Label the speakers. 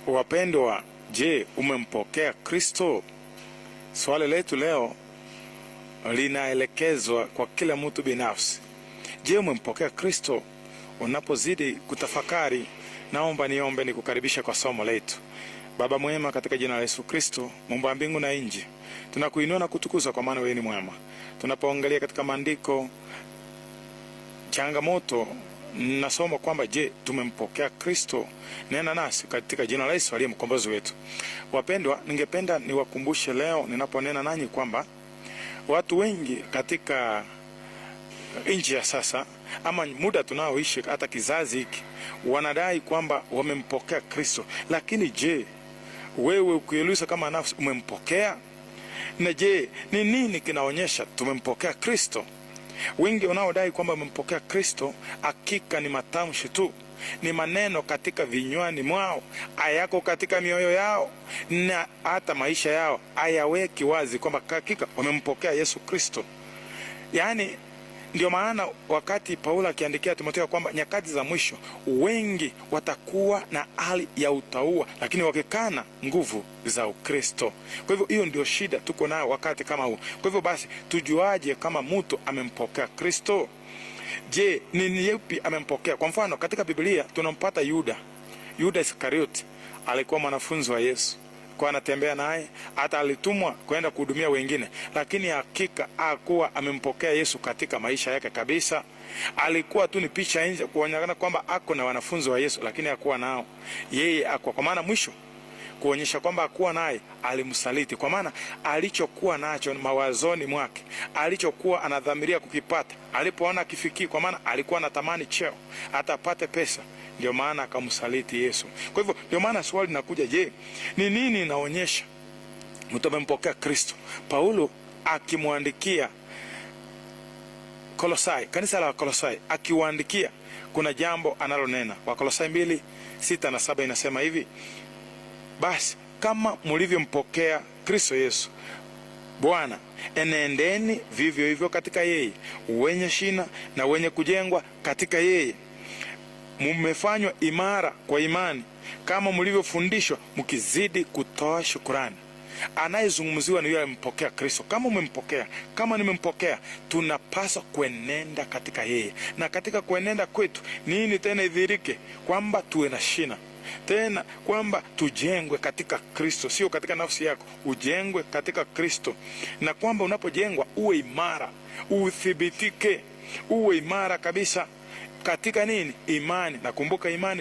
Speaker 1: Wapendwa, je, umempokea Kristo? Swali letu leo linaelekezwa kwa kila mtu binafsi. Je, umempokea Kristo? Unapozidi kutafakari, naomba niombe nikukaribisha kwa somo letu. Baba mwema, katika jina la Yesu Kristo, Muumba wa mbingu na nchi, tunakuinua na kutukuza kwa maana wewe ni mwema. Tunapoangalia katika maandiko changamoto, nasoma kwamba je, tumempokea Kristo? Nena nasi katika jina la Yesu aliye mkombozi wetu. Wapendwa, ningependa niwakumbushe leo ninaponena nanyi kwamba watu wengi katika nchi ya sasa ama muda tunaoishi, hata kizazi hiki, wanadai kwamba wamempokea Kristo. Lakini je, wewe ukiuliza kama nafsi, umempokea? Na je, ni nini kinaonyesha tumempokea Kristo? Wengi wanaodai kwamba wamempokea Kristo, hakika ni matamshi tu, ni maneno katika vinywani mwao, hayako katika mioyo yao, na hata maisha yao hayaweki wazi kwamba hakika wamempokea Yesu Kristo. Yaani, ndio maana wakati Paulo akiandikia Timotheo kwamba nyakati za mwisho wengi watakuwa na hali ya utauwa, lakini wakikana nguvu za Ukristo. Kwa hivyo hiyo ndio shida tuko nayo wakati kama huu. Kwa hivyo basi, tujuaje kama mtu amempokea Kristo? Je, ni yupi amempokea? Kwa mfano, katika Biblia tunampata Yuda Iskarioti. Alikuwa mwanafunzi wa Yesu, kwa anatembea naye, hata alitumwa kwenda kuhudumia wengine, lakini hakika hakuwa amempokea Yesu katika maisha yake kabisa. Alikuwa tu ni picha nje kuonyesha kwamba ako na wanafunzi wa Yesu, lakini hakuwa nao. Yeye hakuwa, kwa maana mwisho kuonyesha kwamba hakuwa naye, alimsaliti. Kwa maana alichokuwa nacho mawazoni mwake, alichokuwa anadhamiria kukipata, alipoona kifikii, kwa maana alikuwa anatamani cheo, hata apate pesa, ndio maana akamsaliti Yesu. Kwa hivyo ndio maana swali linakuja, je, ni nini inaonyesha mtu amempokea Kristo? Paulo akimwandikia Kolosai, kanisa la Kolosai, akiwaandikia, kuna jambo analonena. Wakolosai 2:6 na 7 inasema hivi: basi kama mlivyompokea Kristo Yesu Bwana, enendeni vivyo hivyo katika yeye, wenye shina na wenye kujengwa katika yeye, mmefanywa imara kwa imani, kama mlivyofundishwa, mkizidi kutoa shukrani. Anayezungumziwa ni yule aliyempokea Kristo. Kama umempokea, kama nimempokea, tunapaswa kuenenda katika yeye. Na katika kuenenda kwetu, nini tena idhirike? Kwamba tuwe na shina, tena kwamba tujengwe katika Kristo, sio katika nafsi yako, ujengwe katika Kristo. Na kwamba unapojengwa uwe imara, uthibitike, uwe imara kabisa katika nini? Imani. Na kumbuka, imani